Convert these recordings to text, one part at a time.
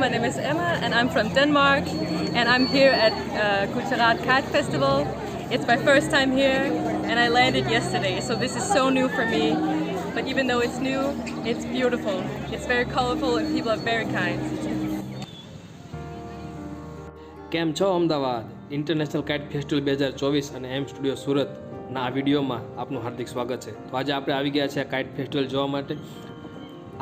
my name is Emma and I'm from Denmark and I'm here at Gujarat Kite Festival. It's my first time here and I landed yesterday, so this is so new for me. But even though it's new, it's beautiful. It's very colorful and people are very kind. કેમ છો Ahmedabad international kite festival 2024 અને એમ studio સુરતના આ વિડીયોમાં આપનું હાર્દિક સ્વાગત છે. તો આજે આપણે આવી ગયા છે આ કાઇટ ફેસ્ટિવલ જોવા માટે.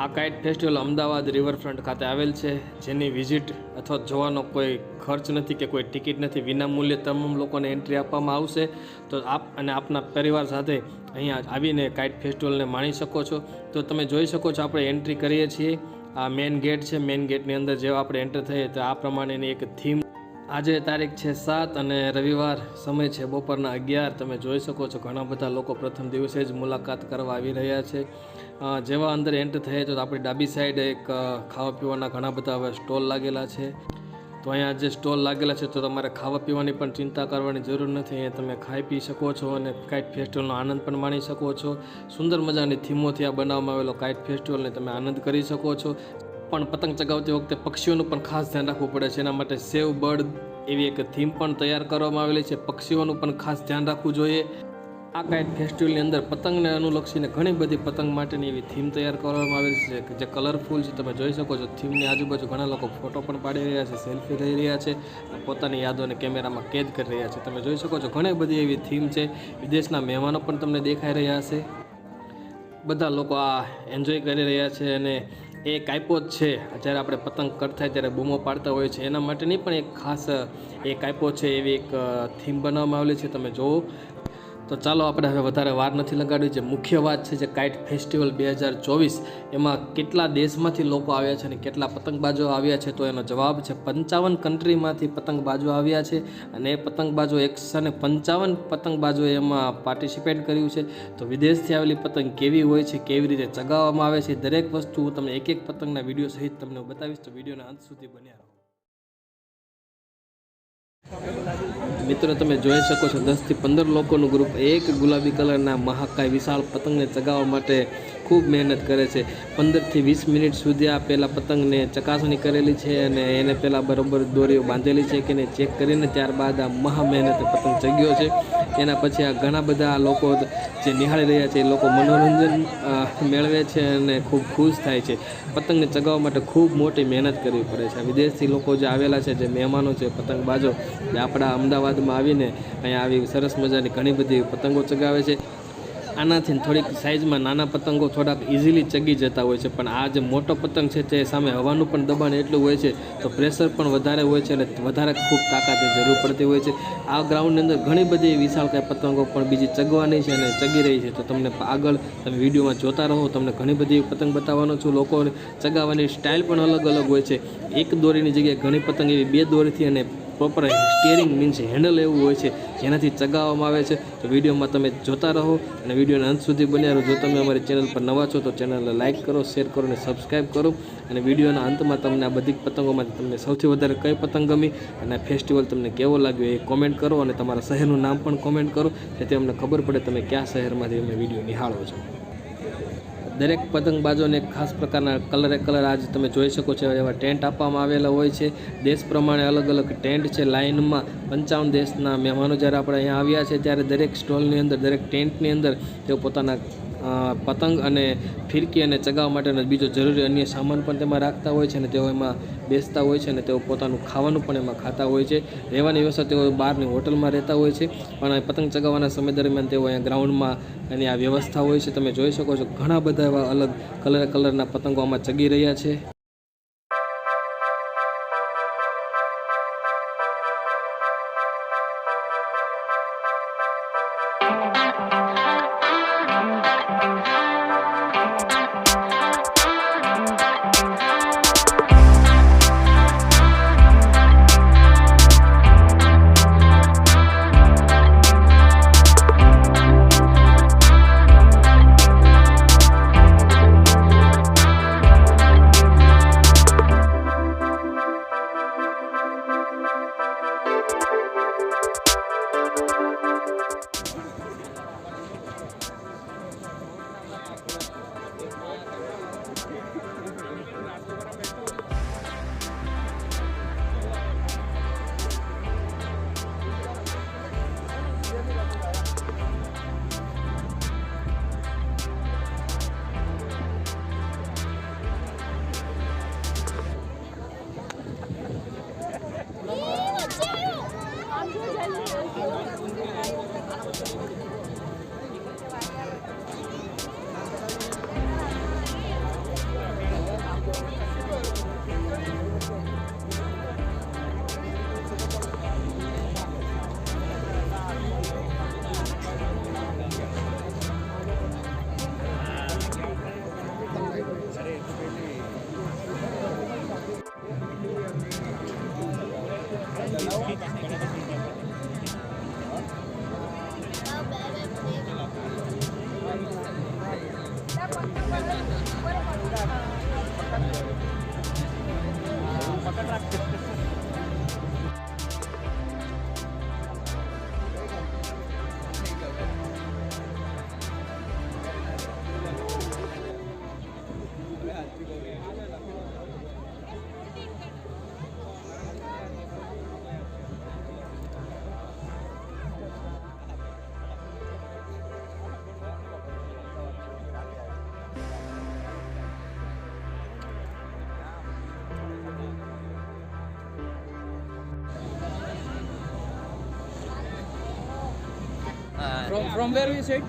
આ કાઇટ ફેસ્ટિવલ અમદાવાદ રિવરફ્રન્ટ ખાતે આવેલ છે, જેની વિઝિટ અથવા જોવાનો કોઈ ખર્ચ નથી કે કોઈ ટિકિટ નથી. વિનામૂલ્યે તમામ લોકોને એન્ટ્રી આપવામાં આવશે. તો આપ અને આપના પરિવાર સાથે અહીંયા આવીને કાઇટ ફેસ્ટિવલને માણી શકો છો. તો તમે જોઈ શકો છો આપણે એન્ટ્રી કરીએ છીએ. આ મેઇન ગેટ છે. મેઇન ગેટની અંદર જેવા આપણે એન્ટર થઈએ તો આ પ્રમાણેની એક થીમ. આજે તારીખ છે 7 અને રવિવાર, સમય છે બપોરના 11. તમે જોઈ શકો છો ઘણા બધા લોકો પ્રથમ દિવસે જ મુલાકાત કરવા આવી રહ્યા છે. જેવા અંદર એન્ટર થઈએ તો આપણી ડાબી સાઈડ એક ખાવા પીવાના ઘણા બધા હવે સ્ટોલ લાગેલા છે. તો અહીંયા જે સ્ટોલ લાગેલા છે તો તમારે ખાવા પીવાની પણ ચિંતા કરવાની જરૂર નથી. અહીંયા તમે ખાઈ પી શકો છો અને કાઇટ ફેસ્ટિવલનો આનંદ પણ માણી શકો છો. સુંદર મજાની થીમોથી આ બનાવવામાં આવેલો કાઇટ ફેસ્ટિવલને તમે આનંદ કરી શકો છો. પણ પતંગ ચગાવતી વખતે પક્ષીઓનું પણ ખાસ ધ્યાન રાખવું પડે છે. એના માટે સેવ બર્ડ એવી એક થીમ પણ તૈયાર કરવામાં આવેલી છે. પક્ષીઓનું પણ ખાસ ધ્યાન રાખવું જોઈએ. આ કાઇટ ફેસ્ટિવલની અંદર પતંગને અનુલક્ષીને ઘણી બધી પતંગ માટેની એવી થીમ તૈયાર કરવામાં આવેલી છે કે જે કલરફુલ છે. તમે જોઈ શકો છો થીમની આજુબાજુ ઘણા લોકો ફોટો પણ પાડી રહ્યા છે, સેલ્ફી લઈ રહ્યા છે, પોતાની યાદોને કેમેરામાં કેદ કરી રહ્યા છે. તમે જોઈ શકો છો ઘણી બધી એવી થીમ છે. વિદેશના મહેમાનો પણ તમને દેખાઈ રહ્યા છે. બધા લોકો આ એન્જોય કરી રહ્યા છે અને એ કાયપો જ છે. જ્યારે આપણે પતંગ કટ થાય ત્યારે બૂમો પાડતા હોય છે, એના માટેની પણ એક ખાસ એ કાયપો છે એવી એક થીમ બનાવવામાં આવેલી છે. તમે જુઓ. તો ચાલો આપણે હવે વધારે વાર નથી લગાડવી. જે મુખ્ય વાત છે જે કાઇટ ફેસ્ટિવલ 2024 એમાં કેટલા દેશમાંથી લોકો આવ્યા છે અને કેટલા પતંગબાજો આવ્યા છે, તો એનો જવાબ છે 55 કન્ટ્રીમાંથી પતંગબાજો આવ્યા છે. અને એ પતંગબાજો 155 પતંગબાજોએ એમાં પાર્ટિસિપેટ કર્યું છે. તો વિદેશથી આવેલી પતંગ કેવી હોય છે, કેવી રીતે ચગાવવામાં આવે છે, દરેક વસ્તુ હું તમને એક એક પતંગના વિડીયો સહિત તમને બતાવીશ. તો વિડીયોના અંત સુધી બન્યા રહો. મિત્રો તમે જોઈ શકો છો 10 થી 15 લોકોનું ગ્રુપ એક ગુલાબી કલરના મહાકાય વિશાળ પતંગને ચગાવવા માટે ખૂબ મહેનત કરે છે. 15 થી 20 મિનિટ સુધી આ પહેલાં પતંગને ચકાસણી કરેલી છે અને એને પહેલાં બરાબર દોરીઓ બાંધેલી છે કે નહીં ચેક કરીને ત્યારબાદ આ મહા મહેનતે પતંગ ચગ્યો છે. એના પછી આ ઘણા બધા લોકો જે નિહાળી રહ્યા છે એ લોકો મનોરંજન મેળવે છે અને ખૂબ ખુશ થાય છે. પતંગને ચગાવવા માટે ખૂબ મોટી મહેનત કરવી પડે છે. વિદેશથી લોકો જે આવેલા છે, જે મહેમાનો છે, પતંગબાજો, જે આપણા અમદાવાદમાં આવીને અહીંયા આવી સરસ મજાની ઘણી બધી પતંગો ચગાવે છે. આનાથી થોડીક સાઇઝમાં નાના પતંગો થોડાક ઇઝીલી ચગી જતા હોય છે, પણ આ જે મોટો પતંગ છે તે સામે હવાનું પણ દબાણ એટલું હોય છે, તો પ્રેશર પણ વધારે હોય છે અને વધારે ખૂબ તાકાતની જરૂર પડતી હોય છે. આ ગ્રાઉન્ડની અંદર ઘણી બધી વિશાળકાય પતંગો પણ બીજી ચગવાની છે અને ચગી રહી છે. તો તમને આગળ તમે વિડીયોમાં જોતા રહો. તમને ઘણી બધી પતંગ બતાવવાનો છું. લોકોને ચગાવવાની સ્ટાઇલ પણ અલગ અલગ હોય છે. એક દોરીની જગ્યાએ ઘણી પતંગ એવી 2 દોરીથી અને પ્રોપર સ્ટીયરિંગ મીન્સ હેન્ડલ એવું હોય છે જેનાથી ચગાવવામાં આવે છે. તો વિડીયોમાં તમે જોતા રહો અને વિડીયોના અંત સુધી બન્યા રહો. જો તમે અમારી ચેનલ પર નવા છો તો ચેનલને લાઇક કરો, શેર કરો અને સબસ્ક્રાઈબ કરો. અને વિડીયોના અંતમાં તમને આ બધી પતંગોમાંથી તમને સૌથી વધારે કઈ પતંગ ગમી અને આ ફેસ્ટિવલ તમને કેવો લાગ્યો એ કોમેન્ટ કરો અને તમારા શહેરનું નામ પણ કોમેન્ટ કરો, જેથી અમને ખબર પડે તમે કયા શહેરમાંથી અમે વિડીયો નિહાળો છો. દરેક પતંગબાજોને ખાસ પ્રકારના કલર આજ તમે જોઈ શકો છો એવા ટેન્ટ આપવામાં આવેલા હોય છે. દેશ પ્રમાણે અલગ અલગ ટેન્ટ છે. લાઇનમાં 55 દેશના મહેમાનો જ્યારે આપણે અહીંયા આવ્યા છે ત્યારે દરેક સ્ટોલની અંદર, દરેક ટેન્ટની અંદર તેઓ પોતાના પતંગ અને ફિરકી અને ચગાવવા માટેનો બીજો જરૂરી અન્ય સામાન પણ તેમાં રાખતા હોય છે અને તેઓ એમાં બેસતા હોય છે અને તેઓ પોતાનું ખાવાનું પણ એમાં ખાતા હોય છે. રહેવાની વ્યવસ્થા તેઓ બહારની હોટલમાં રહેતા હોય છે, પણ પતંગ ચગાવવાના સમય દરમિયાન તેઓ અહીંયા ગ્રાઉન્ડમાં એની આ વ્યવસ્થા હોય છે. તમે જોઈ શકો છો ઘણા બધા એવા અલગ કલરના પતંગો આમાં ચગી રહ્યા છે. From where you said?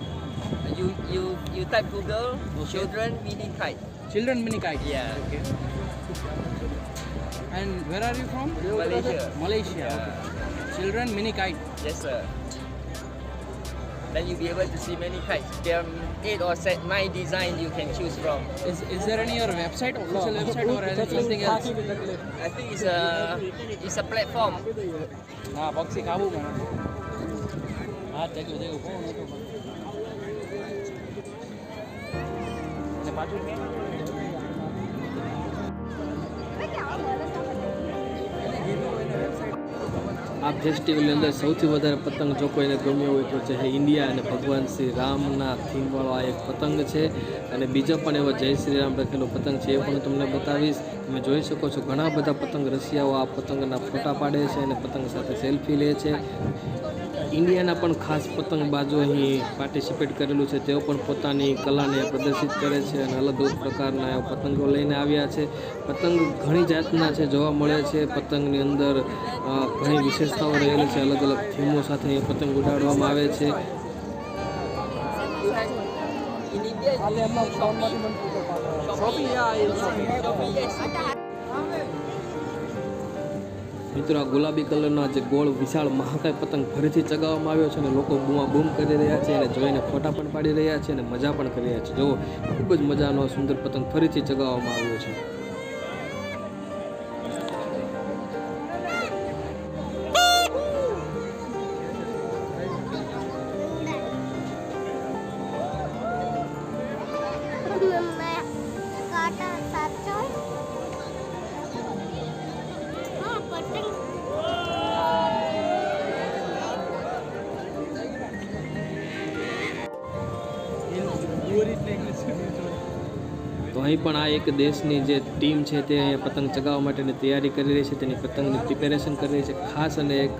You type Google children mini kite. Children mini kite. Yeah. Okay. And where are you from? Malaysia. Malaysia. Yeah. Okay. Children mini kite. Yes, sir. Then you'll be able to see many kites. There are 8 or 9 designs you can choose from. Is there any other website, official website, or anything else? I think it's a platform. हाँ पक्षी काबू में हाँ देखो देखो कौन है तो ने पाछू के આ ફેસ્ટિવલની અંદર સૌથી વધારે પતંગ જો કોઈને ગમ્યો હોય તો છે ઇન્ડિયા અને ભગવાન શ્રી રામના થીમવાળો આ એક પતંગ છે અને બીજો પણ એવો જય શ્રી રામ લખેલો પતંગ છે એ પણ તમને બતાવીશ. તમે જોઈ શકો છો ઘણા બધા પતંગ રસિયાઓ આ પતંગના ફોટા પાડે છે અને પતંગ સાથે સેલ્ફી લે છે. ઇન્ડિયાના પણ ખાસ પતંગબાજો અહીં પાર્ટિસિપેટ કરેલું છે. તેઓ પણ પોતાની કલાને પ્રદર્શિત કરે છે અને અલગ અલગ પ્રકારના એવા પતંગો લઈને આવ્યા છે. પતંગ ઘણી જાતના છે જોવા મળે છે. પતંગની અંદર ઘણી વિશેષતાઓ રહેલી છે. અલગ અલગ થીમો સાથે એ પતંગ ઉડાડવામાં આવે છે. મિત્રો આ ગુલાબી કલરનો જે ગોળ વિશાળ મહાકાય પતંગ ફરીથી ચગાવવામાં આવ્યો છે અને લોકો બૂમા બૂમ કરી રહ્યા છે અને જોઈને ફોટા પણ પાડી રહ્યા છે અને મજા પણ કરી રહ્યા છે. જુઓ ખૂબ જ મજાનો સુંદર પતંગ ફરીથી ચગાવવામાં આવ્યો છે. તો અહીં પણ આ એક દેશની જે ટીમ છે તે અહીંયા પતંગ ચગાવવા માટેની તૈયારી કરી રહી છે. તેની પતંગની પ્રિપેરેશન કરી રહી છે. ખાસ અને એક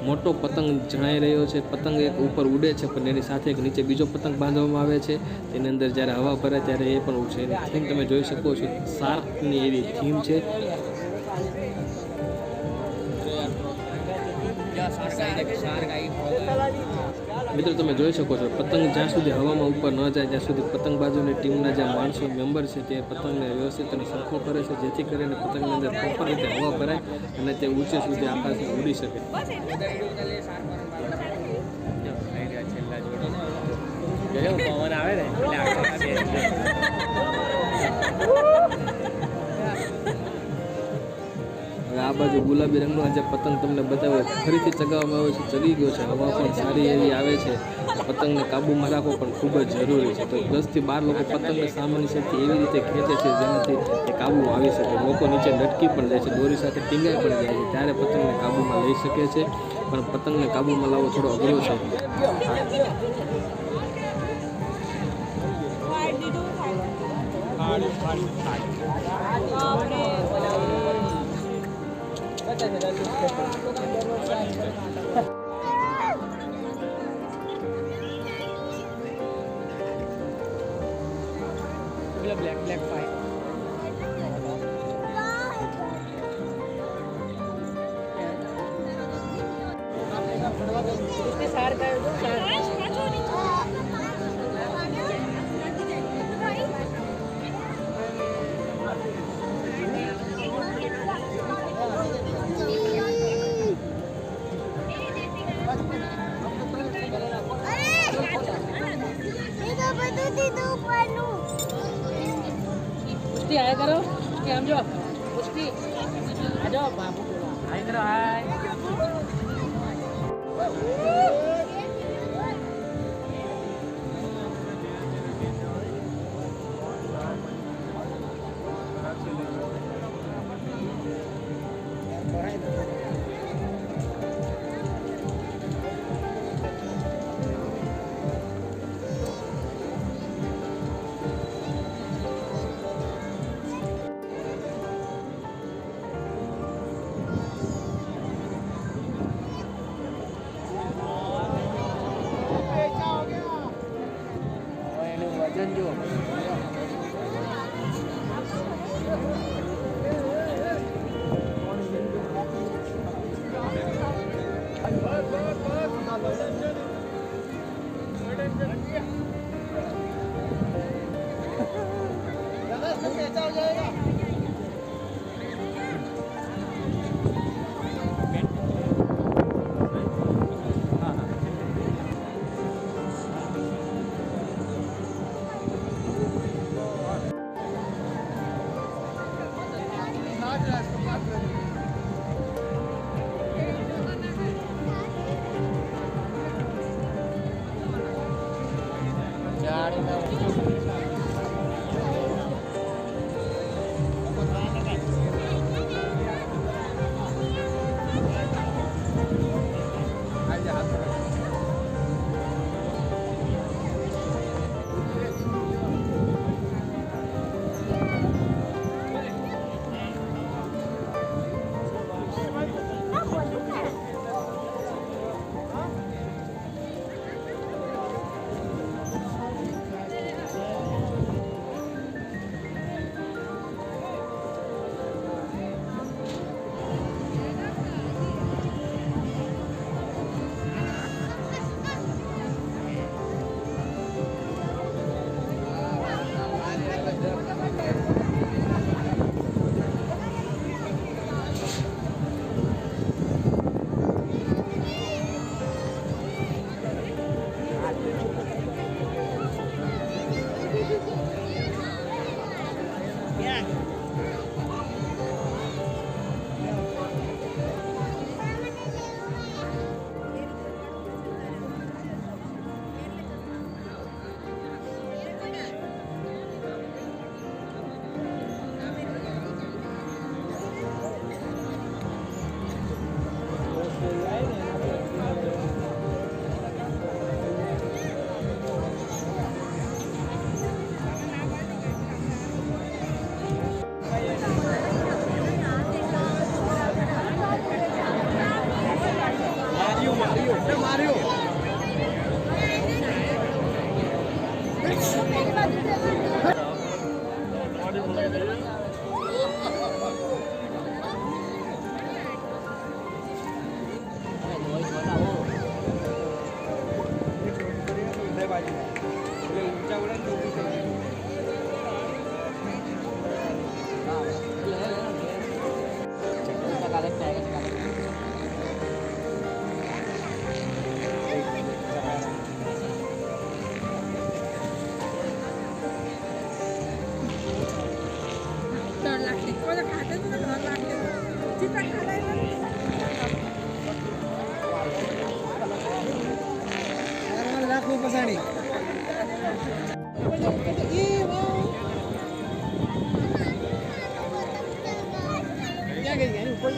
મોટો પતંગ જણાઈ રહ્યો છે. પતંગ એક ઉપર ઉડે છે પણ એની સાથે એક નીચે બીજો પતંગ બાંધવામાં આવે છે. તેની અંદર જ્યારે હવા ભરાય ત્યારે એ પણ ઉડશે. એની થીમ તમે જોઈ શકો છો શાર્કની એવી થીમ છે. મિત્રો તમે જોઈ શકો છો પતંગ જ્યાં સુધી હવામાં ઉપર ન જાય ત્યાં સુધી પતંગબાજોની ટીમના જે માણસો મેમ્બર છે તે પતંગને વ્યવસ્થિત અને સરખો કરે છે જેથી કરીને પતંગની અંદર પ્રોપર રીતે હવા ભરાય અને તે ઊંચે સુધી આકાશમાં ઉડી શકે. પવન આવે ને હવે આ બાજુ ગુલાબી રંગનો જે પતંગ તમને બતાવ્યો ફરીથી ચગાવવામાં આવે છે. ચગી ગયો છે. હવા પણ સારી એવી આવે છે. પતંગને કાબૂમાં રાખવો પણ ખૂબ જ જરૂરી છે. તો 10 થી 12 લોકો પતંગને સામાન્ય શક્તિ એવી રીતે ખેંચે છે જેનાથી એ કાબૂમાં આવી શકે. લોકો નીચે લટકી પણ જાય છે. દોરી સાથે ટીંગાઈ પણ જાય છે. ત્યારે પતંગને કાબૂમાં લઈ શકે છે. પણ પતંગને કાબૂમાં લાવવો થોડો અઘરો છે. black fight. उसके सार का दो आया करो उसके हम जो उसकी आ जाओ बाबू હાય કરો હાય. હવે એનું વજન જુઓ. ક્યાં ગઈ એની ઉપર